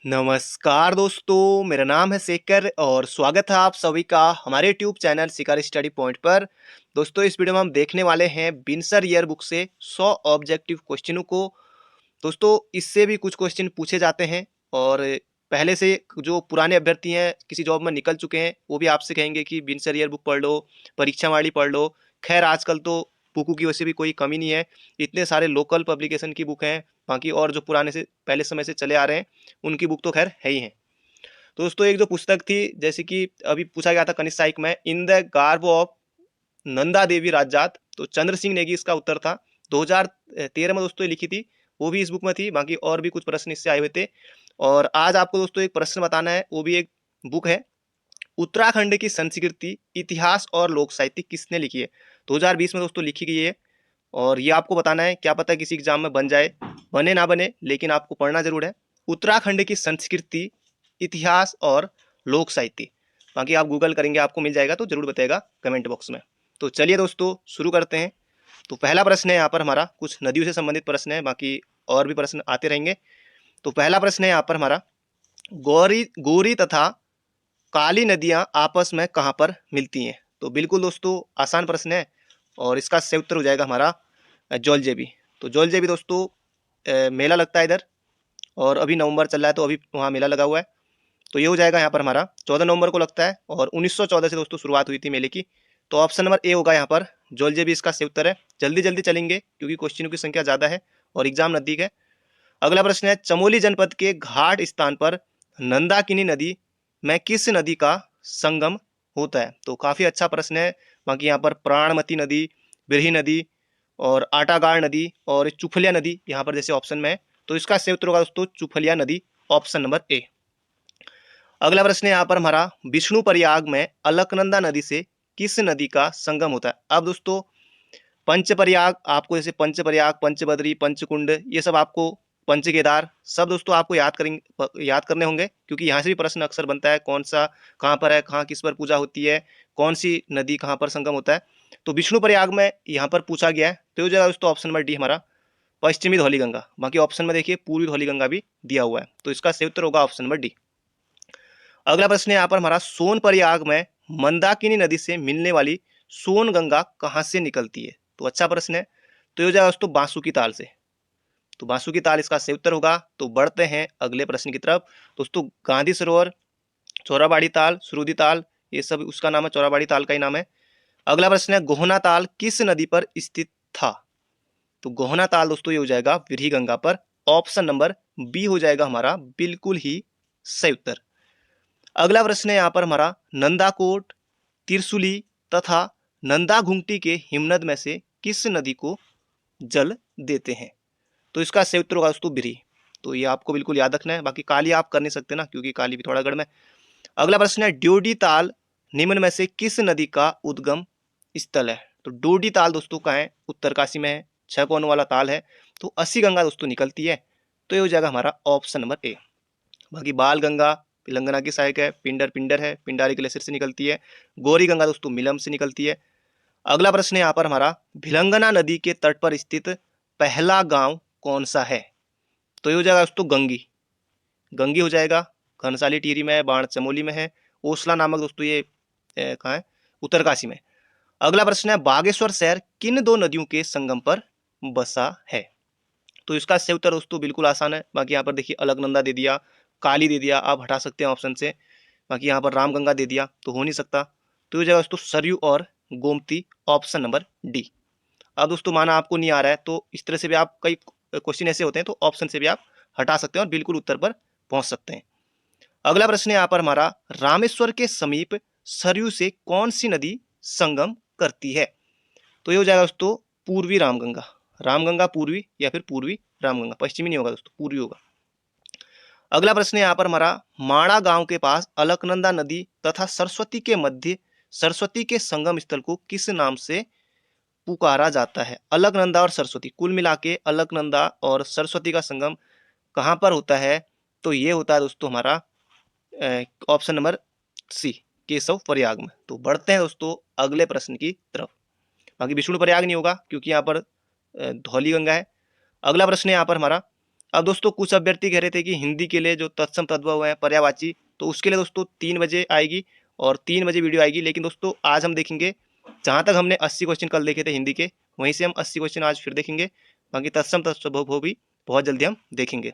नमस्कार दोस्तों, मेरा नाम है शेखर और स्वागत है आप सभी का हमारे यूट्यूब चैनल शिकार स्टडी पॉइंट पर। दोस्तों, इस वीडियो में हम देखने वाले हैं बिनसर ईयर बुक से 100 ऑब्जेक्टिव क्वेश्चनों को। दोस्तों, इससे भी कुछ क्वेश्चन पूछे जाते हैं और पहले से जो पुराने अभ्यर्थी हैं, किसी जॉब में निकल चुके हैं, वो भी आपसे कहेंगे कि बिनसर ईयर बुक पढ़ लो, परीक्षा वाली पढ़ लो। खैर, आजकल तो बुकों की वैसे भी कोई कमी नहीं है, इतने सारे लोकल पब्लिकेशन की बुक हैं। बाकी और जो पुराने से पहले समय से चले आ रहे हैं, उनकी बुक तो खैर है ही है। तो दोस्तों, एक जो पुस्तक थी, जैसे कि अभी पूछा गया था कनिष्ठ साइक में, in the garb of Nanda Devi राजात, तो चंद्र सिंह नेगी इसका उत्तर था। 2013 में दोस्तों ये लिखी थी, वो भी इस बुक में थी। बाकी और भी कुछ प्रश्न इससे आए हुए थे। और आज आपको दोस्तों एक प्रश्न बताना है, वो भी एक बुक है, उत्तराखंड की संस्कृति, इतिहास और लोक साहित्य किसने लिखी है। 2020 में दोस्तों लिखी गई है और ये आपको बताना है। क्या पता किसी एग्जाम में बन जाए, बने ना बने, लेकिन आपको पढ़ना जरूर है। उत्तराखंड की संस्कृति, इतिहास और लोक साहित्य। बाकी आप गूगल करेंगे, आपको मिल जाएगा, तो जरूर बताएगा कमेंट बॉक्स में। तो चलिए दोस्तों, शुरू करते हैं। तो पहला प्रश्न है यहाँ पर हमारा, कुछ नदियों से संबंधित प्रश्न है, बाकी और भी प्रश्न आते रहेंगे। तो पहला प्रश्न है यहाँ पर हमारा, गौरी गोरी तथा काली नदियाँ आपस में कहाँ पर मिलती हैं। तो बिल्कुल दोस्तों आसान प्रश्न है और इसका सही उत्तर हो जाएगा हमारा जौलजेबी। तो जौलजेबी दोस्तों मेला लगता है इधर, और अभी नवंबर चल रहा है, तो अभी वहाँ मेला लगा हुआ है। तो ये हो जाएगा यहाँ पर हमारा 14 नवंबर को लगता है, और 1914 से दोस्तों शुरुआत हुई थी मेले की। तो ऑप्शन नंबर ए होगा यहाँ पर, जौलजेबी इसका सही उत्तर है। जल्दी जल्दी चलेंगे क्योंकि क्वेश्चनों की संख्या ज़्यादा है और एग्जाम नज़दीक है। अगला प्रश्न है, चमोली जनपद के घाट स्थान पर नंदाकिनी नदी में किस नदी का संगम होता है। तो काफ़ी अच्छा प्रश्न है। बाकी यहाँ पर प्राणमती नदी, बिरही नदी और आटागाड़ नदी और चुफलिया नदी यहाँ पर जैसे ऑप्शन में है। तो इसका सही उत्तर होगा दोस्तों चुफलिया नदी, ऑप्शन नंबर ए। अगला प्रश्न है यहाँ पर हमारा, विष्णु प्रयाग में अलकनंदा नदी से किस नदी का संगम होता है। अब दोस्तों पंचप्रयाग, आपको जैसे पंचप्रयाग, पंचबद्री, पंचकुंड, ये सब आपको, पंचकेदार, सब दोस्तों आपको याद करने होंगे, क्योंकि यहाँ से भी प्रश्न अक्सर बनता है, कौन सा कहाँ पर है, कहाँ किस पर पूजा होती है, कौन सी नदी कहाँ पर संगम होता है। तो विष्णु प्रयाग में यहाँ पर पूछा गया है, तो ये जगह दोस्तों ऑप्शन नंबर डी हमारा, पश्चिमी धौलीगंगा। बाकी ऑप्शन में देखिए पूर्वी धौलीगंगा भी दिया हुआ है, तो इसका सही उत्तर होगा ऑप्शन नंबर डी। अगला प्रश्न है यहाँ पर हमारा, सोन प्रयाग में मंदाकिनी नदी से मिलने वाली सोन गंगा कहाँ से निकलती है। तो अच्छा प्रश्न है। तो ये हो जाएगा दोस्तों बांसुकी ताल से। तो बांसुकी ताल इसका सही उत्तर होगा। तो बढ़ते हैं अगले प्रश्न की तरफ। दोस्तों, गांधी सरोवर, चौराबाड़ी ताल, सुरुदी ताल, ये सब उसका नाम है, चौराबाड़ी ताल का ही नाम है। अगला प्रश्न है, गोहना ताल किस नदी पर स्थित था। तो गोहना ताल दोस्तों ये हो जाएगा विरही गंगा पर, ऑप्शन नंबर बी हो जाएगा हमारा बिल्कुल ही सही उत्तर। अगला प्रश्न है यहाँ पर हमारा, नंदाकोट, तिरसुली तथा नंदा घुंगटी के हिमनद में से किस नदी को जल देते हैं। तो इसका सही उत्तर होगा दोस्तों बिरही। तो ये आपको बिल्कुल याद रखना है। बाकी काली आप कर नहीं सकते ना, क्योंकि काली भी थोड़ा गढ़ में। अगला प्रश्न है, ड्योडी ताल निम्न में से किस नदी का उद्गम स्थल है। तो डोडी ताल दोस्तों का है, उत्तरकाशी में है, 6 कोनों वाला ताल है। तो अस्सी गंगा दोस्तों निकलती है। तो ये हो जाएगा हमारा ऑप्शन नंबर ए। बाकी बाल गंगा तेलंगाना की सहायक है, पिंडर पिंडर है, पिंडारी ग्लेशियर से निकलती है। गौरी गंगा दोस्तों मिलम से निकलती है। अगला प्रश्न है यहाँ पर हमारा, भिलंगना नदी के तट पर स्थित पहला गांव कौन सा है। तो ये हो जाएगा दोस्तों गंगी। गंगी हो जाएगा, घनसाली टिहरी में है, बाण चमोली में है, ओसला नामक दोस्तों ये कहाँ है, उत्तरकाशी में। अगला प्रश्न है, बागेश्वर शहर किन दो नदियों के संगम पर बसा है। तो इसका सही उत्तर दोस्तों बिल्कुल आसान है। बाकी यहाँ पर देखिए अलकनंदा दे दिया, काली दे दिया, आप हटा सकते हैं ऑप्शन से। बाकी यहाँ पर रामगंगा दे दिया, तो हो नहीं सकता। तो ये जगह दोस्तों सरयू और गोमती, ऑप्शन नंबर डी। अब दोस्तों माना आपको नहीं आ रहा है, तो इस तरह से भी आप, कई क्वेश्चन ऐसे होते हैं, तो ऑप्शन से भी आप हटा सकते हैं और बिल्कुल उत्तर पर पहुंच सकते हैं। अगला प्रश्न है यहाँ पर हमारा, रामेश्वर के समीप सरयू से कौन सी नदी संगम करती है। तो ये हो जाएगा दोस्तों पूर्वी रामगंगा। रामगंगा पूर्वी या फिर पूर्वी रामगंगा, पश्चिमी नहीं होगा दोस्तों, पूर्वी होगा। अगला प्रश्न है यहाँ पर हमारा, माणा गांव के पास अलकनंदा नदी तथा सरस्वती के मध्य सरस्वती के संगम स्थल को किस नाम से पुकारा जाता है। अलकनंदा और सरस्वती, कुल मिला के अलकनंदा और सरस्वती का संगम कहाँ पर होता है। तो ये होता है दोस्तों हमारा option number C, Keshav Prayag में। तो बढ़ते हैं दोस्तों अगले प्रश्न की तरफ। बाकी विष्णु प्रयाग नहीं होगा, क्योंकि यहाँ पर धौली गंगा है। अगला प्रश्न है यहाँ पर हमारा, अब दोस्तों कुछ अभ्यर्थी कह रहे थे कि हिंदी के लिए जो तत्सम तद्भव है पर्यायवाची, तो उसके लिए दोस्तों 3 बजे आएगी और 3 बजे वीडियो आएगी। लेकिन दोस्तों आज हम देखेंगे, जहाँ तक हमने 80 क्वेश्चन कल देखे थे हिंदी के, वहीं से हम 80 क्वेश्चन आज फिर देखेंगे। बाकी तत्सम तत्सम भी बहुत जल्दी हम देखेंगे।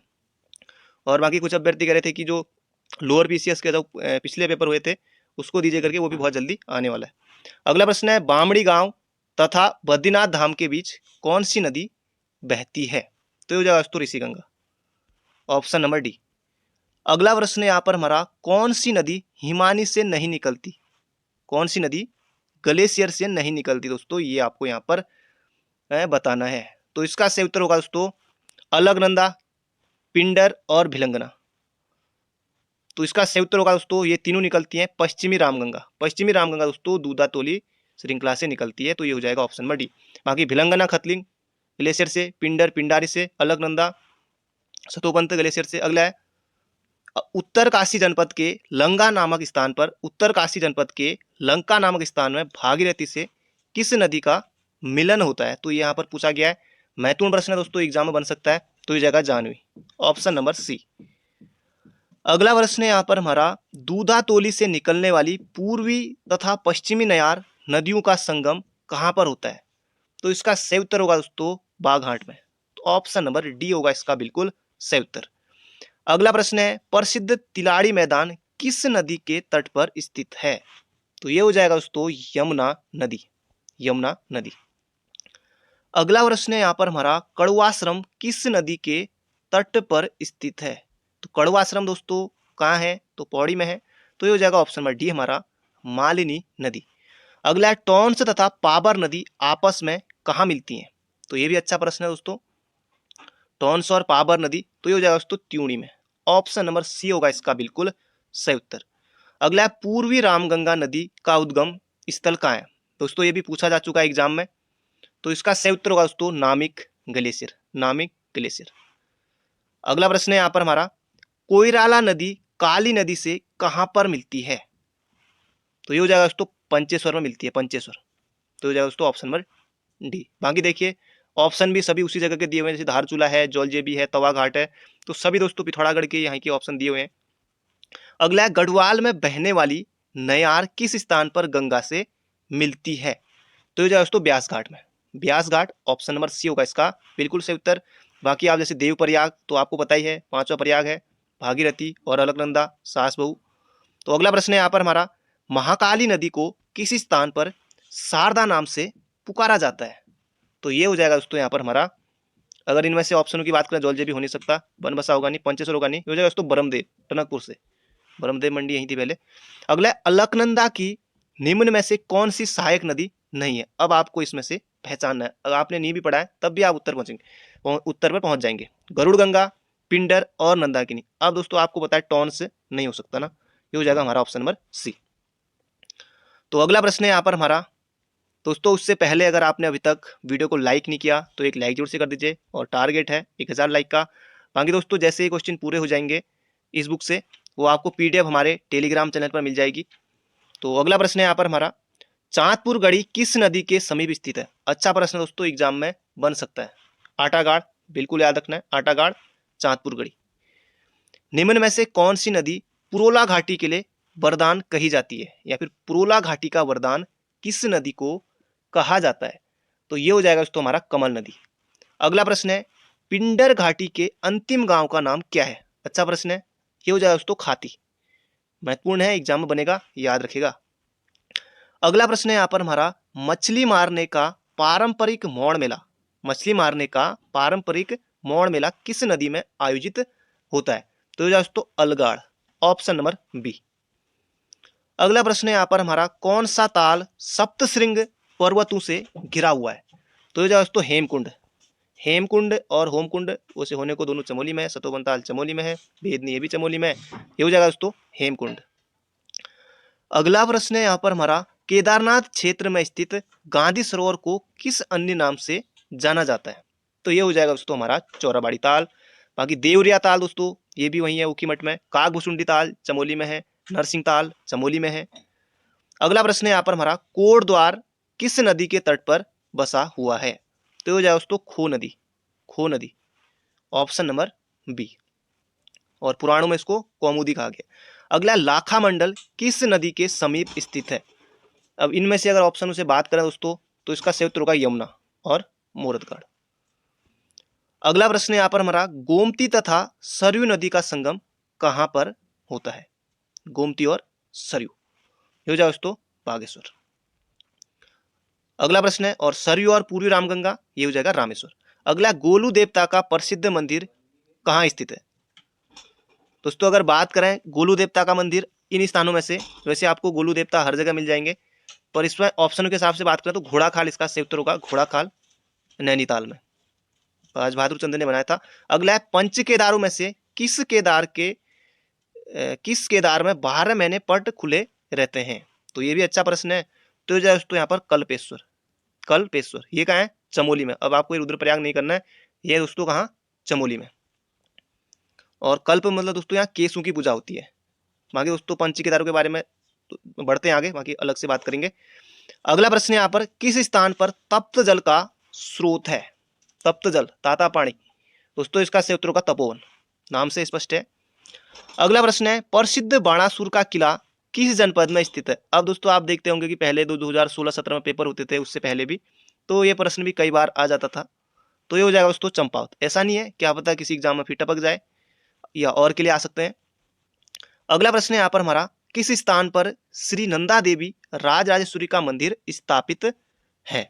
और बाकी कुछ अभ्यर्थी कह रहे थे कि जो लोअर पीसीएस के जो पिछले पेपर हुए थे उसको दीजिए करके, वो भी बहुत जल्दी आने वाला है। अगला प्रश्न है, बामड़ी गांव तथा बद्रीनाथ धाम के बीच कौन सी नदी बहती है? तो ये हो जाएगा दोस्तों ऋषिगंगा, ऑप्शन नंबर डी। अगला प्रश्न है यहाँ पर हमारा, कौन सी नदी हिमानी से नहीं निकलती? कौन सी नदी ग्लेशियर से नहीं निकलती दोस्तों, ये आपको यहाँ पर बताना है। तो इसका सही उत्तर होगा दोस्तों अलकनंदा, पिंडर और भिलंगना। तो इसका सही उत्तर होगा दोस्तों, ये तीनों निकलती हैं पश्चिमी रामगंगा। पश्चिमी रामगंगा दोस्तों दूधातोली श्रृंखला से निकलती है, तो ये हो जाएगा ऑप्शन नंबर डी। बाकी भिलंगना खतलिंग ग्लेशियर से, पिंडर पिंडारी से, अलकनंदा सतोपंत ग्लेशियर से। अगला है, उत्तरकाशी जनपद के लंका नामक स्थान पर, उत्तरकाशी जनपद के लंका नामक स्थान में भागीरथी से किस नदी का मिलन होता है? तो यहाँ पर पूछा गया है, महत्वपूर्ण प्रश्न है दोस्तों, एग्जाम में बन सकता है। तो ये जाएगा जानवी, ऑप्शन नंबर सी। अगला प्रश्न है यहाँ पर हमारा, दूधातोली से निकलने वाली पूर्वी तथा पश्चिमी नयार नदियों का संगम कहाँ पर होता है? तो इसका सही उत्तर होगा दोस्तों बाघाट में। तो ऑप्शन नंबर डी होगा इसका बिल्कुल सही उत्तर। अगला प्रश्न है, प्रसिद्ध तिलाड़ी मैदान किस नदी के तट पर स्थित है? तो ये हो जाएगा दोस्तों यमुना नदी, यमुना नदी। अगला प्रश्न है यहाँ पर हमारा, कड़वाश्रम किस नदी के तट पर स्थित है? तो कड़वाश्रम दोस्तों कहाँ है? तो पौड़ी में है। तो ये हो जाएगा ऑप्शन नंबर डी हमारा मालिनी नदी। अगला है, टॉन्स तथा पाबर नदी आपस में कहाँ मिलती हैं? तो ये भी अच्छा प्रश्न है दोस्तों, टॉन्स और पाबर नदी, तो ये हो जाएगा दोस्तों त्यूणी में। ऑप्शन नंबर सी होगा इसका बिल्कुल सही उत्तर। अगला है, पूर्वी रामगंगा नदी का उद्गम स्थल कहाँ है? दोस्तों ये भी पूछा जा चुका है एग्जाम में। तो इसका सही उत्तर होगा दोस्तों नामिक ग्लेशियर, नामिक ग्लेशियर। अगला प्रश्न है यहाँ पर हमारा, कोइराला नदी काली नदी से कहाँ पर मिलती है? तो ये हो जाएगा दोस्तों पंचेश्वर में मिलती है, पंचेश्वर। तो हो जाएगा दोस्तों ऑप्शन नंबर डी। बाकी देखिए ऑप्शन भी सभी उसी जगह के दिए हुए हैं, जैसे धारचूला है, जौलजेबी है, तवा घाट है, तो सभी दोस्तों पिथौरागढ़ के यहाँ के ऑप्शन दिए हुए हैं। अगला है, गढ़वाल में बहने वाली नयार किस स्थान पर गंगा से मिलती है? तो ये जाएगा दोस्तों ब्यास घाट में, ब्यास घाट, ऑप्शन नंबर सी होगा इसका बिल्कुल सही उत्तर। बाकी आप जैसे देव प्रयाग तो आपको पता ही है, 5वां प्रयाग है, भागीरथी और अलकनंदा सास बहू। तो अगला प्रश्न है यहाँ पर हमारा, महाकाली नदी को किस स्थान पर शारदा नाम से पुकारा जाता है? तो ये हो जाएगा दोस्तों यहाँ पर हमारा, अगर इनमें से ऑप्शनों की बात करें, जौलजेबी हो नहीं सकता, बनबसा होगा नहीं, पंचेश्वर होगा नहीं, ये हो जाएगा दोस्तों ब्रह्मदेव, टनकपुर से, ब्रह्मदेव मंडी यहीं थी पहले। अगला है, अलकनंदा की निम्न में से कौन सी सहायक नदी नहीं है? अब आपको इसमें से पहचानना है, अगर आपने नहीं भी पढ़ा है तब भी आप उत्तर पर पहुंच जाएंगे। गरुड़ गंगा, पिंडर और नंदाकिनी। अब दोस्तों आपको पता है टॉन्स नहीं हो सकता ना, ये हो जाएगा हमारा ऑप्शन नंबर सी। तो अगला प्रश्न है यहाँ पर हमारा, दोस्तों उससे पहले अगर आपने अभी तक वीडियो को लाइक नहीं किया तो एक लाइक जरूर से कर दीजिए, और टारगेट है 1000 लाइक का। बाकी दोस्तों जैसे ही क्वेश्चन पूरे हो जाएंगे इस बुक से, वो आपको पीडीएफ हमारे टेलीग्राम चैनल पर मिल जाएगी। तो अगला प्रश्न है यहाँ पर हमारा, चांदपुर गढ़ी किस नदी के समीप स्थित है? अच्छा प्रश्न दोस्तों, एग्जाम में बन सकता है। आटागाड़, बिल्कुल याद रखना है, आटागाड़, चांदपुर गढ़ी। निम्न में से कौन सी नदी पुरोला घाटी के लिए वरदान कही जाती है, या फिर पुरोला घाटी का वरदान किस नदी को कहा जाता है? तो ये हो जाएगा दोस्तों हमारा कमल नदी। अगला प्रश्न है, पिंडर घाटी के अंतिम गांव का नाम क्या है? अच्छा प्रश्न है, ये हो जाएगा दोस्तों खाती, महत्वपूर्ण है, एग्जाम में बनेगा, याद रखेगा। अगला प्रश्न है यहाँ पर हमारा, मछली मारने का पारंपरिक मौड़ मेला, मछली मारने का पारंपरिक मौड़ मेला किस नदी में आयोजित होता है? तो दोस्तों अलगाड़, ऑप्शन नंबर बी। अगला प्रश्न है यहाँ पर हमारा, कौन सा ताल सप्तशृंग पर्वतों से घिरा हुआ है? तो दोस्तों हेमकुंड, हेमकुंड और होमकुंड वैसे होने को दोनों चमोली में है, सतोवन ताल चमोली में है, भेदनी ये भी चमोली में है, ये हो जाएगा दोस्तों हेमकुंड। अगला प्रश्न है यहाँ पर हमारा, केदारनाथ क्षेत्र में स्थित गांधी सरोवर को किस अन्य नाम से जाना जाता है? तो ये हो जाएगा दोस्तों हमारा चौराबाड़ी ताल। बाकी देवरिया ताल दोस्तों ये भी वही है ऊखीमठ में, कागभुसुंडी ताल चमोली में है, नरसिंह ताल चमोली में है। अगला प्रश्न है यहाँ पर हमारा, कोटद्वार किस नदी के तट पर बसा हुआ है? तो ये हो जाएगा दोस्तों खो नदी, खो नदी, ऑप्शन नंबर बी, और पुराणों में इसको कौमुदी कहा गया। अगला, लाखा मंडल किस नदी के समीप स्थित है? अब इनमें से अगर ऑप्शन से बात करें दोस्तों तो इसका सही उत्तर होगा यमुना और मोरदगढ़। अगला प्रश्न यहाँ पर हमारा, गोमती तथा सरयू नदी का संगम कहां पर होता है? गोमती और सरयू, ये हो जाए दोस्तों बागेश्वर। अगला प्रश्न है, और सरयू और पूर्वी रामगंगा, ये हो जाएगा रामेश्वर। अगला, गोलू देवता का प्रसिद्ध मंदिर कहाँ स्थित है? दोस्तों अगर बात करें गोलू देवता का मंदिर इन स्थानों में से, वैसे आपको गोलू देवता हर जगह मिल जाएंगे, पर इसमें ऑप्शन के हिसाब से बात करें तो घोड़ाखाल इसका सही उत्तर होगा, घोड़ाखाल नैनीताल में, राज बहादुर चंद्र ने बनाया था। अगला है, पंच केदारों में से किस केदार में 12 महीने पट खुले रहते हैं? तो ये भी अच्छा प्रश्न है। तो जो दोस्तों यहाँ पर कल्पेश्वर ये कहाँ है? चमोली में। अब आपको रुद्रप्रयाग नहीं करना है, ये दोस्तों कहाँ? चमोली में। और कल्प मतलब दोस्तों यहाँ केसों की पूजा होती है। बाकी दोस्तों पंच केदारों के बारे में तो बढ़ते हैं आगे, बाकी अलग से बात करेंगे। अगला प्रश्न यहाँ पर, किस स्थान पर तप्त जल का स्रोत है? तप्त जल, ताता पानी, दोस्तों इसका सही उत्तर होगा तपोवन, नाम से स्पष्ट है। अगला प्रश्न है, प्रसिद्ध बाणासुर का किला किस जनपद में स्थित है? अब दोस्तों आप देखते होंगे कि पहले 2016-17 में पेपर होते थे, उससे पहले भी तो ये प्रश्न भी कई बार आ जाता था। तो ये हो जाएगा दोस्तों चंपावत। ऐसा नहीं है, क्या पता किसी एग्जाम में फिर टपक जाए या और के लिए आ सकते हैं। अगला प्रश्न है यहाँ पर हमारा, किस स्थान पर श्री नंदा देवी राजराजेश्वरी का मंदिर स्थापित है?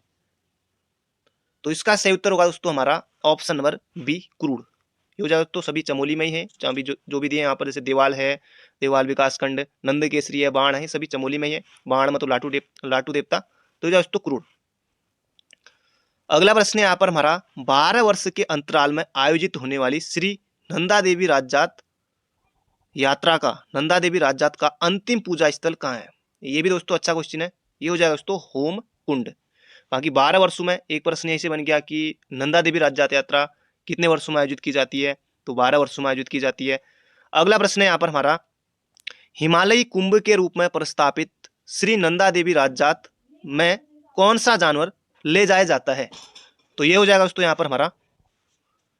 तो इसका सही उत्तर होगा दोस्तों हमारा ऑप्शन नंबर बी, कुरूड़। ये हो जाएगा तो सभी चमोली में ही है, जहाँ भी जो भी दिए यहाँ पर, जैसे देवाल है, देवाल विकासखंड, नंद केसरी है, बाण है, सभी चमोली में ही है। बाण मतलब लाटू देवता, तो जाए दोस्तों कुरूड़। अगला प्रश्न है यहाँ पर हमारा, 12 वर्ष के अंतराल में आयोजित होने वाली श्री नंदा देवी राजजात यात्रा का, नंदा देवी राजजात का अंतिम पूजा स्थल कहाँ है? ये भी दोस्तों अच्छा क्वेश्चन है। ये हो जाएगा दोस्तों होम कुंड। बाकी 12 वर्षों में एक प्रश्न ऐसे बन गया कि नंदा देवी राजजात यात्रा कितने वर्षों में आयोजित की जाती है? तो 12 वर्षों में आयोजित की जाती है। अगला प्रश्न है यहाँ पर हमारा, हिमालयी कुंभ के रूप में प्रस्तावित श्री नंदा देवी राजजात में कौन सा जानवर ले जाया जाता है? तो ये हो जाएगा दोस्तों यहाँ पर हमारा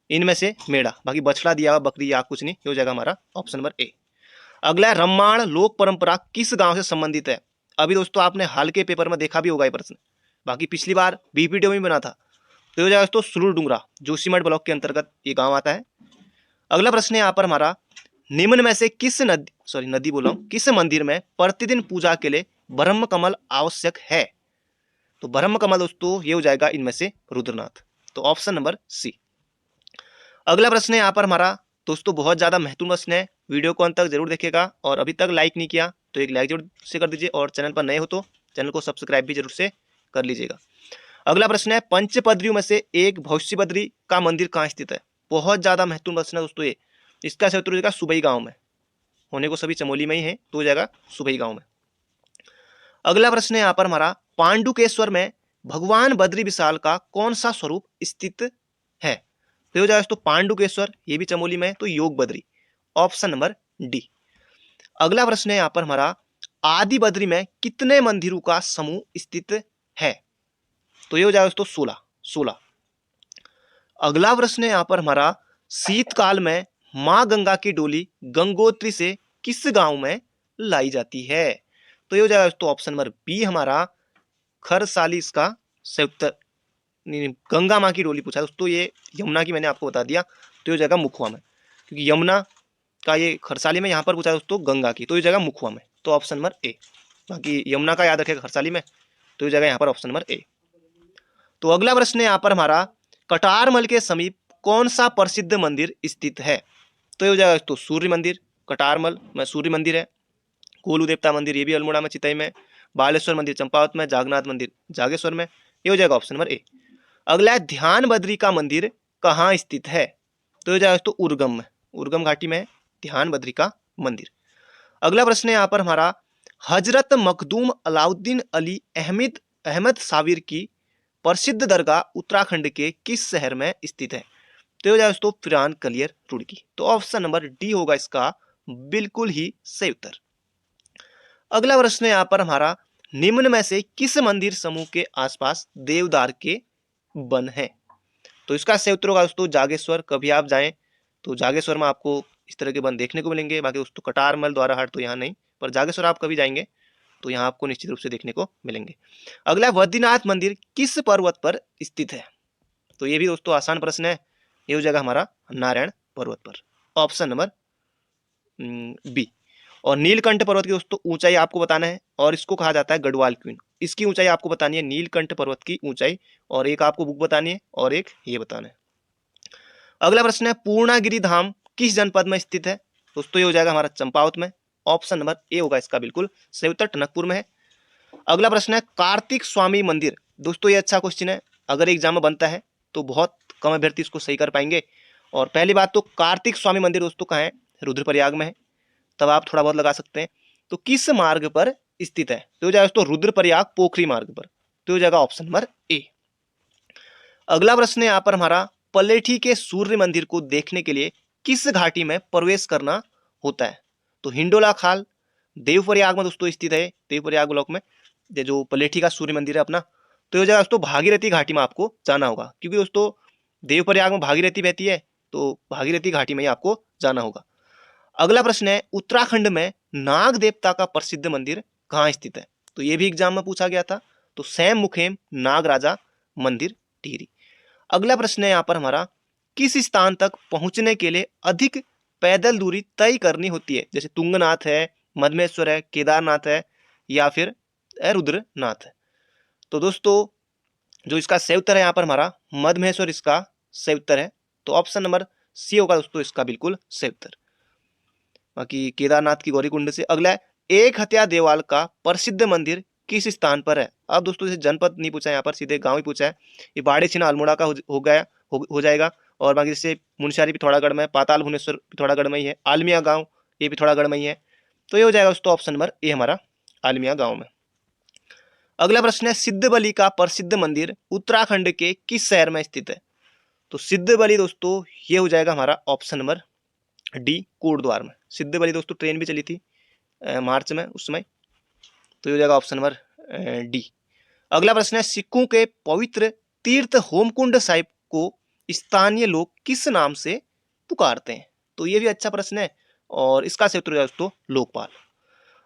इनमें से मेढ़ा। बाकी बछड़ा दिया हुआ, बकरी या कुछ नहीं, ये हो जाएगा हमारा ऑप्शन नंबर ए। अगला है, रम्माण लोक परंपरा किस गांव से संबंधित है? अभी दोस्तों आपने हाल के पेपर में देखा भी होगा ये प्रश्न, बाकी पिछली बार बीपीटीओ में बना था। तो ये हो जाएगा दोस्तों सुलूर डुंगरा, जोशीमठ ब्लॉक के अंतर्गत ये गांव आता है। अगला प्रश्न है यहाँ पर हमारा, निम्न में से किस किस मंदिर में प्रतिदिन पूजा के लिए ब्रह्म कमल आवश्यक है? तो ब्रह्म कमल दोस्तों ये हो जाएगा इनमें से रुद्रनाथ, तो ऑप्शन नंबर सी। अगला प्रश्न है यहाँ पर हमारा दोस्तों बहुत ज्यादा महत्वपूर्ण प्रश्न है, वीडियो को अंत तक जरूर देखिएगा, और अभी तक लाइक नहीं किया तो एक लाइक जरूर से कर दीजिए, और चैनल पर नए हो तो चैनल को सब्सक्राइब भी जरूर से कर लीजिएगा। अगला प्रश्न है, पंचपदरियों में से एक भविष्य बद्री का मंदिर कहाँ स्थित है? बहुत ज्यादा महत्वपूर्ण प्रश्न है दोस्तों ये। इसका सही उत्तर हो जाएगा सुबई गांव में, होने को सभी चमोली में ही है, तो हो जाएगा सुबई गांव में। अगला प्रश्न है यहाँ पर हमारा, पांडुकेश्वर में भगवान बद्री विशाल का कौन सा स्वरूप स्थित है? तो हो जाएगा दोस्तों पांडुकेश्वर, ये भी चमोली में है, तो योग बद्री, ऑप्शन नंबर डी। अगला प्रश्न है यहाँ पर हमारा, आदि बद्री में कितने मंदिरों का समूह स्थित है? तो ये हो जाएगा दोस्तों 16। अगला प्रश्न है यहाँ पर हमारा, शीतकाल में मां गंगा की डोली गंगोत्री से किस गांव में लाई जाती है? तो ये हो जाएगा दोस्तों ऑप्शन नंबर बी हमारा खरसाली, इसका सही उत्तर। गंगा माँ की डोली पूछा दोस्तों, ये यमुना की मैंने आपको बता दिया, तो ये हो जाएगा मुखुआ में, क्योंकि यमुना का ये खरसाली में, यहाँ पर पूछा दोस्तों गंगा की, तो ये जाएगा मुखुआ में, तो ऑप्शन नंबर ए। बाकी यमुना का याद रखेगा खरसाली में, तो ये जाएगा यहाँ पर ऑप्शन नंबर ए। तो अगला प्रश्न है यहाँ पर हमारा, कटारमल के समीप कौन सा प्रसिद्ध मंदिर स्थित है? तो ये हो जाएगा दोस्तों सूर्य मंदिर, कटारमल में सूर्य मंदिर है। कोलू देवता मंदिर, ये भी अल्मोड़ा में चितई में। बालेश्वर मंदिर चंपावत में। जागन्नाथ मंदिर जागेश्वर में, ये हो जाएगा ऑप्शन नंबर ए। अगला है, ध्यान बद्री का मंदिर कहाँ स्थित है? तो ये जाएगा दोस्तों उर्गम में, उर्गम घाटी में ध्यान बद्री का मंदिर। अगला प्रश्न है यहाँ पर हमारा, हजरत मखदूम अलाउद्दीन अली अहमद साविर की प्रसिद्ध दरगाह उत्तराखंड के किस शहर में स्थित है? तो हो जाए दोस्तों पिरान कलियर रुड़की, तो ऑप्शन नंबर डी होगा इसका बिल्कुल ही सही उत्तर। अगला प्रश्न है यहाँ पर हमारा, निम्न में से किस मंदिर समूह के आसपास देवदार के वन है? तो इसका सही उत्तर होगा दोस्तों जागेश्वर। कभी आप जाएं तो जागेश्वर में आपको इस तरह के वन देखने को मिलेंगे। बाकी दोस्तों कटारमल, द्वाराहाट तो यहाँ नहीं, पर जागेश्वर आप कभी जाएंगे तो यहाँ आपको निश्चित रूप से देखने को मिलेंगे। अगला, बद्रीनाथ मंदिर किस पर्वत पर स्थित है? तो ये भी दोस्तों आसान प्रश्न है। ये हो जाएगा हमारा नारायण पर्वत पर, ऑप्शन नंबर बी। और नीलकंठ पर्वत की दोस्तों ऊंचाई आपको बताना है, और इसको कहा जाता है गढ़वाल क्वीन। इसकी ऊंचाई आपको बतानी है, नीलकंठ पर्वत की ऊंचाई, और एक आपको बुक बतानी है और एक ये बताना है। अगला प्रश्न है, पूर्णागिरि धाम किस जनपद में स्थित है? दोस्तों ये हो जाएगा हमारा चंपावत में, ऑप्शन नंबर ए होगा इसका बिल्कुल सही उत्तर, टनकपुर में है। अगला प्रश्न है, कार्तिक स्वामी मंदिर। दोस्तों ये अच्छा क्वेश्चन है, अगर एग्जाम में बनता है तो बहुत कम अभ्यर्थी इसको सही कर पाएंगे। और पहली बात तो कार्तिक स्वामी मंदिर दोस्तों कहाँ है? रुद्रप्रयाग में है, तब आप थोड़ा बहुत लगा सकते हैं। तो किस मार्ग पर स्थित है? तो हो जाएगा दोस्तों रुद्रप्रयाग पोखरी मार्ग पर, तो हो जाएगा ऑप्शन नंबर ए। अगला प्रश्न है यहाँ पर हमारा, पलेठी के सूर्य मंदिर को देखने के लिए किस घाटी में प्रवेश करना होता है? तो हिंडोला खाल देवप्रयाग में दोस्तों स्थित है, देवप्रयाग ब्लॉक में ये जो पलेठी का सूर्य मंदिर है अपना। तो हो जाएगा दोस्तों भागीरथी घाटी में आपको जाना होगा, क्योंकि दोस्तों देवप्रयाग में भागीरथी बहती है, तो भागीरथी घाटी में ही आपको जाना होगा। अगला प्रश्न है, उत्तराखंड में नाग देवता का प्रसिद्ध मंदिर कहाँ स्थित है? तो ये भी एग्जाम में पूछा गया था, तो सैम मुखेम नागराजा मंदिर टिहरी। अगला प्रश्न है यहाँ पर हमारा, किस स्थान तक पहुंचने के लिए अधिक पैदल दूरी तय करनी होती है? जैसे तुंगनाथ है, मधमेश्वर है, केदारनाथ है, या फिर रुद्रनाथ है। तो दोस्तों जो इसका सही उत्तर है यहाँ पर हमारा मधमेश्वर इसका सही उत्तर है, तो ऑप्शन नंबर सी होगा दोस्तों इसका बिल्कुल सही उत्तर। बाकी केदारनाथ की गौरीकुंड से। अगला है, एक हत्या देवाल का प्रसिद्ध मंदिर किस स्थान पर है? अब दोस्तों जैसे जनपद नहीं पूछा है, यहाँ पर सीधे गांव ही पूछा है। ये बाड़े छिना अल्मोड़ा का हो जाएगा। और बाकी जैसे मुनस्यारी पिथौरागढ़ में, पाताल भुवनेश्वर पिथौरागढ़ में ही है, आलमिया गांव ये पिथौरागढ़ में ही है, तो ये हो जाएगा दोस्तों ऑप्शन नंबर ए हमारा आलमिया गांव में। अगला प्रश्न है, सिद्धबली का प्रसिद्ध मंदिर उत्तराखंड के किस शहर में स्थित है? तो सिद्धबली दोस्तों ये हो जाएगा हमारा ऑप्शन नंबर डी, कोटद्वार में। सिद्धबली दोस्तों ट्रेन भी चली थी मार्च में उस समय, तो ये हो जाएगा ऑप्शन नंबर डी। अगला प्रश्न है, सिखों के पवित्र तीर्थ होमकुंड साहिब को स्थानीय लोग किस नाम से पुकारते हैं? तो ये भी अच्छा प्रश्न है, और इसका सही उत्तर हो जाएगा दोस्तों लोकपाल।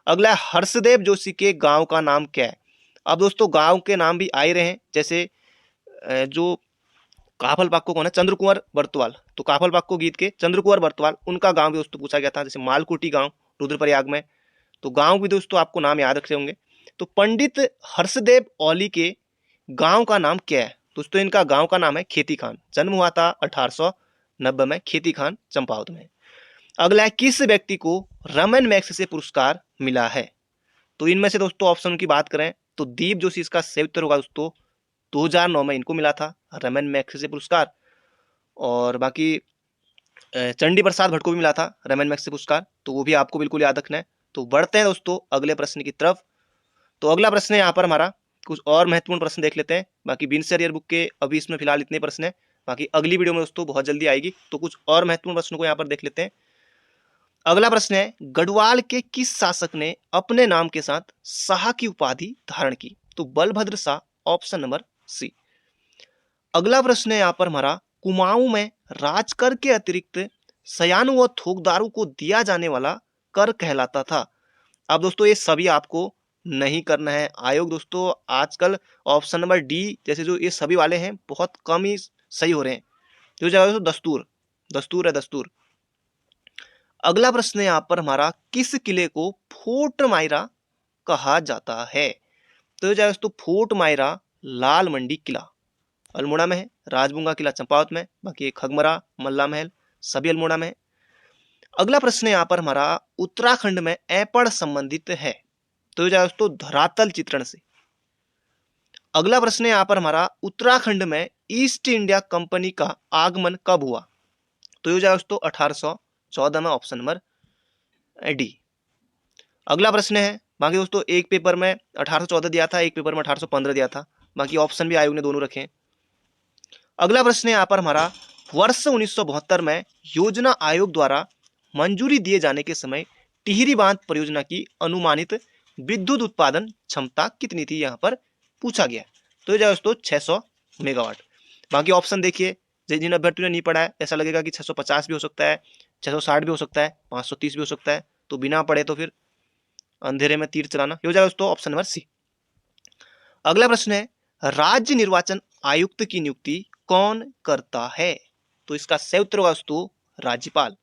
अगला है, हर्षदेव जोशी के गांव का नाम क्या है? अब दोस्तों गांव के नाम भी आ ही रहे हैं, जैसे जो काफल पाक्को कौन है? चंद्र कुंवर बर्तवाल। तो काफल पाक्को गीत के चंद्र कुंवर बर्तवाल, उनका गांव भी दोस्तों पूछा गया था। जैसे मालकोटी गांव रुद्रप्रयाग में, तो गांव भी दोस्तों आपको नाम याद रखे होंगे। तो पंडित हर्षदेव औली के गांव का नाम क्या है? दोस्तों इनका गांव का नाम है खेती खान। जन्म हुआ था 1890 में, खेती खान चंपावत में। अगला है, किस व्यक्ति को रमन मैक्स से पुरस्कार मिला है? तो इनमें से दोस्तों ऑप्शन की बात करें तो दीप जोशी इसका सही उत्तर होगा दोस्तों। 2009 में इनको मिला था रमन मैक्स से पुरस्कार। और बाकी चंडी प्रसाद भट्ट को भी मिला था रमन मैक्स से पुरस्कार, तो वो भी आपको बिल्कुल याद रखना है। तो बढ़ते हैं दोस्तों अगले प्रश्न की तरफ। तो अगला प्रश्न है यहाँ पर हमारा, कुछ और महत्वपूर्ण प्रश्न देख लेते हैं। बाकी बिनसर ईयर बुक के अभी इसमें फिलहाल इतने प्रश्न है, बाकी अगली वीडियो में दोस्तों बहुत जल्दी आएगी, तो कुछ और महत्वपूर्ण प्रश्नों को यहाँ पर देख लेते हैं। अगला प्रश्न है, गढ़वाल के किस शासक ने अपने नाम के साथ शाह की उपाधि धारण की? तो Balbhadra Shah, option number C. अगला प्रश्न है यहाँ पर हमारा, कुमाऊं में राजकर के अतिरिक्त सयानु व थोकदारों को दिया जाने वाला कर कहलाता था। अब दोस्तों ये सभी आपको नहीं करना है। आयोग दोस्तों आजकल ऑप्शन नंबर डी जैसे जो ये सभी वाले हैं बहुत कम ही सही हो रहे हैं। जो जगह दोस्तों दस्तूर, दस्तूर है दस्तूर। अगला प्रश्न है यहाँ पर हमारा, किस किले को फोर्ट मायरा कहा जाता है? तो ये जाएगा दोस्तों फोर्ट मायरा लाल मंडी किला, अल्मोड़ा में है। राजबुंगा किला चंपावत में, बाकी खगमरा मल्ला महल सभी अल्मोड़ा में है। अगला प्रश्न है यहाँ पर हमारा, उत्तराखंड में ऐपड़ संबंधित है? तो ये जाएगा दोस्तों धरातल चित्रण से। अगला प्रश्न है यहाँ पर हमारा, उत्तराखंड में ईस्ट इंडिया कंपनी का आगमन कब हुआ? तो ये जाएगा दोस्तों 1814 में, ऑप्शन नंबर डी। अगला प्रश्न है, बाकी दोस्तों एक पेपर में 1814 दिया था, एक पेपर में 1815 दिया था, बाकी ऑप्शन भी आयोग ने दोनों रखे हैं। अगला प्रश्न है यहाँ पर हमारा, वर्ष 1972 में योजना आयोग द्वारा मंजूरी दिए जाने के समय टिहरी बांध परियोजना की अनुमानित विद्युत उत्पादन क्षमता कितनी थी? यहाँ पर पूछा गया। तो ये जाएगा दोस्तों 600 मेगावाट। बाकी ऑप्शन देखिए, जिन अभ्यर्थियों ने नहीं पढ़ा है, ऐसा लगेगा कि 650 भी हो सकता है, 660 भी हो सकता है, 530 भी हो सकता है, तो बिना पढ़े तो फिर अंधेरे में तीर चलाना। ये हो जाएगा दोस्तों ऑप्शन नंबर सी। अगला प्रश्न है, राज्य निर्वाचन आयुक्त की नियुक्ति कौन करता है? तो इसका सही उत्तर होगा दोस्तों राज्यपाल।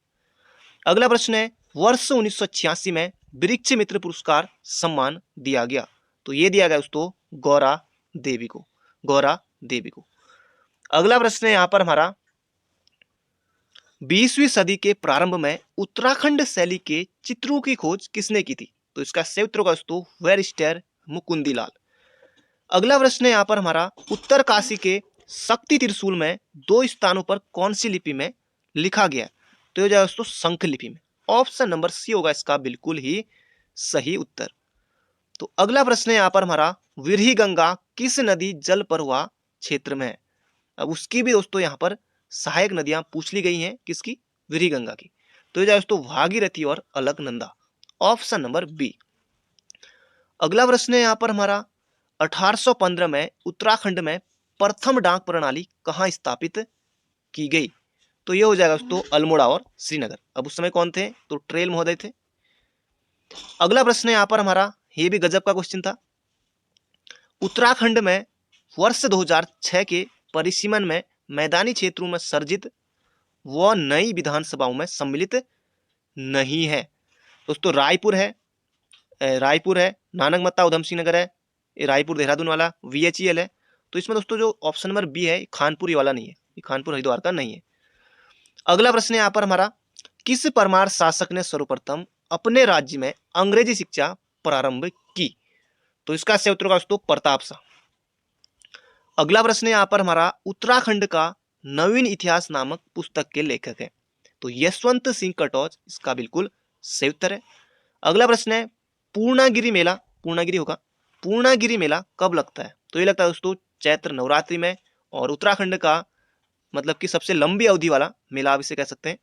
अगला प्रश्न है, वर्ष 1986 में वृक्ष मित्र पुरस्कार सम्मान दिया गया, तो ये दिया गया दोस्तों गौरा देवी को, गौरा देवी को। अगला प्रश्न है यहां पर हमारा, 20वीं सदी के प्रारंभ में उत्तराखंड शैली के चित्रों की खोज किसने की थी? तो इसका सही उत्तर होगा दोस्तों वेरिस्टर मुकुंदीलाल। अगला प्रश्न है यहां पर हमारा, उत्तर काशी के शक्ति त्रिशूल में 2 स्थानों पर कौन सी लिपि में लिखा गया? तो ये जाएगा दोस्तों शंख लिपि में। ऑप्शन नंबर सी होगा इसका बिल्कुल ही सही उत्तर। तो अगला प्रश्न है यहां पर हमारा, विरही गंगा किस नदी जल प्रवाह क्षेत्र में है? अब उसकी भी दोस्तों यहां पर सहायक नदियां पूछ ली गई हैं, किसकी? विरही गंगा की। तो ये जाएगा दोस्तों भागीरथी और अलकनंदा। Option number B. अगला प्रश्न है यहां पर हमारा, 1815 में उत्तराखंड में प्रथम डाक प्रणाली कहां स्थापित की गई? तो ये हो जाएगा दोस्तों अल्मोड़ा और श्रीनगर। अब उस समय कौन थे? तो ट्रेल महोदय थे। अगला प्रश्न है यहां पर हमारा, ये भी गजब का क्वेश्चन था, उत्तराखंड में वर्ष 2006 के परिसीमन में मैदानी क्षेत्रों में सर्जित व नई विधानसभाओं में सम्मिलित नहीं है। दोस्तों रायपुर है, नानकमत्ता उधम सिंह नगर है, रायपुर देहरादून वाला VHEL है। तो इसमें दोस्तों जो ऑप्शन नंबर बी है खानपुर वाला नहीं है, ये खानपुर हरिद्वार का नहीं है। अगला प्रश्न है यहाँ पर हमारा, किस परमार शासक ने सर्वप्रथम अपने राज्य में अंग्रेजी शिक्षा प्रारंभ की? तो इसका सही उत्तर होगा दोस्तों प्रताप शाह। अगला प्रश्न है यहाँ पर हमारा, उत्तराखंड का नवीन इतिहास नामक पुस्तक के लेखक है? तो यशवंत सिंह कटोच इसका बिल्कुल सही उत्तर है। अगला प्रश्न है, पूर्णागिरी मेला कब लगता है? तो ये लगता है दोस्तों चैत्र नवरात्रि में, और उत्तराखंड का मतलब कि सबसे लंबी अवधि वाला मेला आप इसे कह सकते हैं।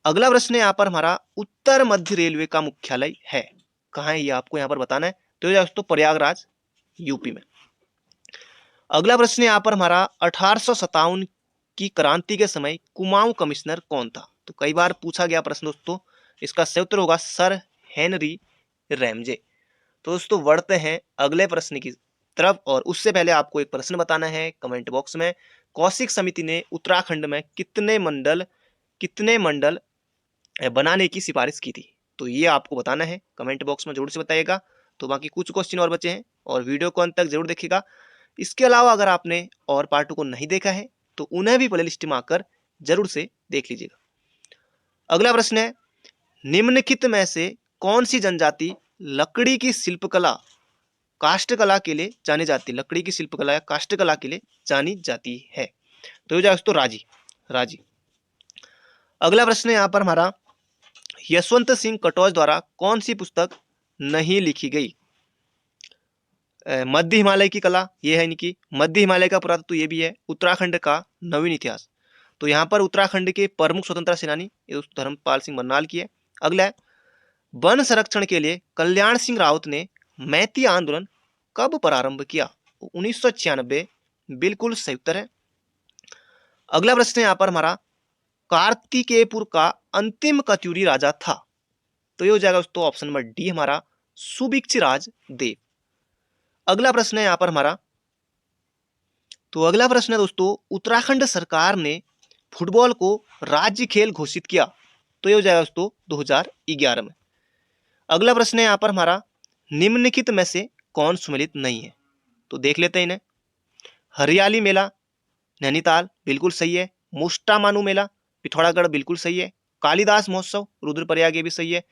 अगला प्रश्न है यहाँ पर हमारा, उत्तर मध्य रेलवे का मुख्यालय है कहाँ है? ये आपको यहाँ पर बताना है। तो ये दोस्तों प्रयागराज यूपी में। अगला प्रश्न है यहाँ पर हमारा, 1857 की क्रांति के समय कुमाऊं कमिश्नर कौन था? तो कई बार पूछा गया प्रश्न दोस्तों, इसका सही उत्तर होगा सर हेनरी रैमजे। तो दोस्तों बढ़ते हैं अगले प्रश्न की तरफ, और उससे पहले आपको एक प्रश्न बताना है कमेंट बॉक्स में, कौशिक समिति ने उत्तराखंड में कितने मंडल बनाने की सिफारिश की थी? तो ये आपको बताना है, कमेंट बॉक्स में जरूर से बताइएगा। तो बाकी कुछ क्वेश्चन और बचे हैं, और वीडियो को अंत तक जरूर देखिएगा। इसके अलावा अगर आपने और पार्टों को नहीं देखा है तो उन्हें भी प्लेलिस्ट में आकर जरूर से देख लीजिएगा। अगला प्रश्न है, निम्नलिखित में से कौन सी जनजाति लकड़ी की शिल्पकला काष्ठकला के लिए जानी जाती है? लकड़ी की शिल्पकला या काष्ठकला के लिए जानी जाती है? तो ये दोस्तों राजी। अगला प्रश्न है यहाँ पर हमारा, यशवंत सिंह कटोच द्वारा कौन सी पुस्तक नहीं लिखी गई? मध्य हिमालय की कला, ये है इनकी, मध्य हिमालय का पुरातत्व ये भी है, उत्तराखंड का नवीन इतिहास। तो यहाँ पर उत्तराखंड के प्रमुख स्वतंत्रता सेनानी ये धर्मपाल सिंह बरनाल की है। अगला है, वन संरक्षण के लिए कल्याण सिंह रावत ने मैती आंदोलन कब प्रारंभ किया? 1996, बिल्कुल सही उत्तर है। अगला प्रश्न है यहाँ पर हमारा, कार्तिकेयपुर का अंतिम कत्यूरी राजा था? तो ये हो जाएगा दोस्तों ऑप्शन नंबर डी हमारा सुभिक्षराज देव। अगला प्रश्न है यहाँ पर हमारा, तो अगला प्रश्न है दोस्तों, उत्तराखंड सरकार ने फुटबॉल को राज्य खेल घोषित किया? तो ये हो जाएगा दोस्तों 2011 में। अगला प्रश्न है यहाँ पर हमारा, निम्नलिखित में से कौन सम्मिलित नहीं है? तो देख लेते हैं इन्हें। हरियाली मेला नैनीताल बिल्कुल सही है, मोस्टामानू मेला पिथौरागढ़ बिल्कुल सही है, कालिदास महोत्सव रुद्रप्रयाग ये भी सही है,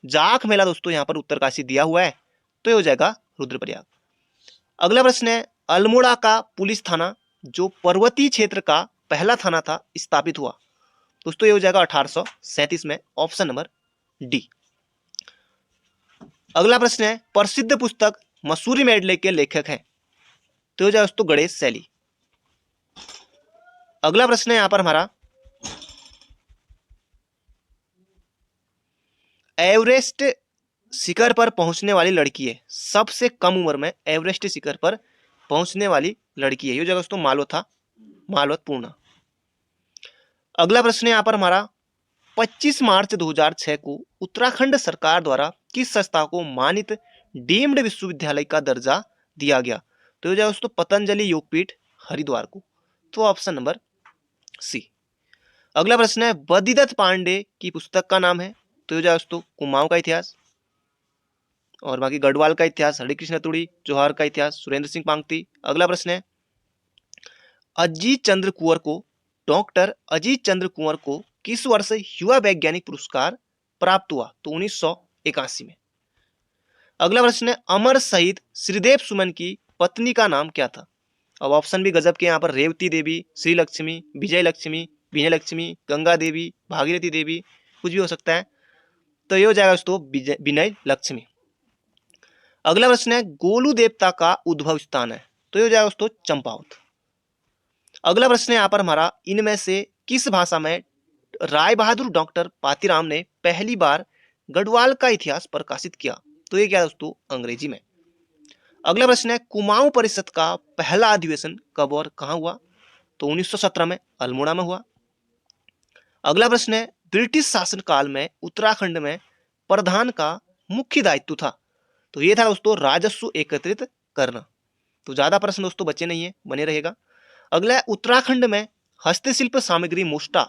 जाख मेला दोस्तों यहाँ पर उत्तरकाशी दिया हुआ है, तो ये हो जाएगा रुद्रप्रयाग। अगला प्रश्न है, अल्मोड़ा का पुलिस थाना जो पर्वतीय क्षेत्र का पहला थाना था स्थापित हुआ? दोस्तों ये हो जाएगा 1837 में, ऑप्शन नंबर डी। अगला प्रश्न है, प्रसिद्ध पुस्तक मसूरी मेडले के लेखक हैं? तो हो जाएगा दोस्तों गणेश शैली। अगला प्रश्न है यहां पर हमारा, एवरेस्ट शिखर पर पहुंचने वाली लड़की है, सबसे कम उम्र में एवरेस्ट शिखर पर पहुंचने वाली लड़की है, ये जगह दोस्तों मालवत पूर्णा। अगला प्रश्न है यहाँ पर हमारा, 25 मार्च 2006 को उत्तराखंड सरकार द्वारा किस संस्था को मानित डीम्ड विश्वविद्यालय का दर्जा दिया गया? तो ये हो जाएगा दोस्तों पतंजलि योगपीठ हरिद्वार को। तो ऑप्शन नंबर सी। अगला प्रश्न है, बद्रीदत्त पांडे की पुस्तक का नाम है? तो ये हो जाएगा दोस्तों कुमाऊं का इतिहास, और बाकी गढ़वाल का इतिहास, हरिकृष्ण तुड़ी, जोहार का इतिहास, सुरेंद्र सिंह पांगती। अगला प्रश्न है, अजीत चंद्र कुंवर को, डॉक्टर अजीत चंद्र कुंवर को किस वर्ष युवा वैज्ञानिक पुरस्कार प्राप्त हुआ? तो 1981 में। अगला प्रश्न है, अमर शहीद श्रीदेव सुमन की पत्नी का नाम क्या था? अब ऑप्शन भी गजब के यहाँ पर, रेवती देवी, श्री लक्ष्मी, विजय लक्ष्मी, विनय लक्ष्मी, गंगा देवी, भागीरथी देवी, कुछ भी हो सकता है। तो ये हो जाएगा दोस्तों विनय लक्ष्मी। अगला प्रश्न है, गोलू देवता का उद्भव स्थान है? तो ये हो जाएगा दोस्तों चंपावत। अगला प्रश्न है यहाँ पर हमारा, इनमें से किस भाषा में राय बहादुर डॉक्टर पातीराम ने पहली बार गढ़वाल का इतिहास प्रकाशित किया? तो ये क्या है दोस्तों अंग्रेजी में। अगला प्रश्न है, कुमाऊं परिषद का पहला अधिवेशन कब और कहां हुआ? तो 1917 में अल्मोड़ा में हुआ। अगला प्रश्न है, ब्रिटिश शासनकाल में उत्तराखंड में प्रधान का मुख्य दायित्व था? तो ये था दोस्तों राजस्व एकत्रित करना। तो ज्यादा प्रश्न दोस्तों बचे नहीं है, बने रहेगा। अगला है, उत्तराखंड में हस्तशिल्प सामग्री मोस्टा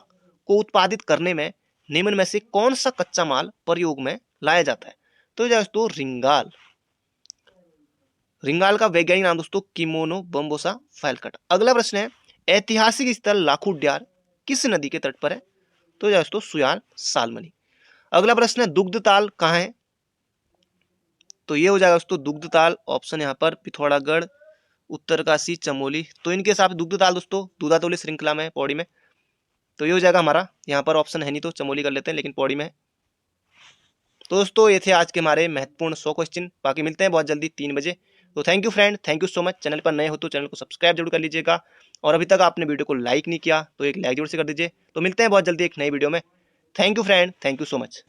को उत्पादित करने में निम्न में से कौन सा कच्चा माल प्रयोग में लाया जाता है? तो दोस्तों रिंगाल। रिंगाल का वैज्ञानिक नाम दोस्तों किमोनो बम्बोसा फैलकट। अगला प्रश्न है, ऐतिहासिक स्थल लाखुड्यार किस नदी के तट पर है? तो दोस्तों सुयाल सालमनी। अगला प्रश्न है, दुग्धताल कहाँ है? तो ये हो जाएगा दोस्तों दुग्धताल, ऑप्शन यहाँ पर पिथौरागढ़, उत्तरकाशी, चमोली। तो इनके हिसाब से दुग्धताल दोस्तों दूधातोली श्रृंखला में, पौड़ी में। तो ये हो जाएगा हमारा, यहाँ पर ऑप्शन है नहीं तो चमोली कर लेते हैं, लेकिन पौड़ी में है। तो दोस्तों ये थे आज के हमारे महत्वपूर्ण 100 क्वेश्चन। बाकी मिलते हैं बहुत जल्दी 3 बजे। तो thank you friend, thank you so much. Channel पर नए हो तो चैनल को सब्सक्राइब जरूर कर लीजिएगा, और अभी तक आपने वीडियो को लाइक नहीं किया तो एक लाइक जरूर से कर दीजिए। तो मिलते हैं बहुत जल्दी एक नई वीडियो में। Thank you friend, thank you so much.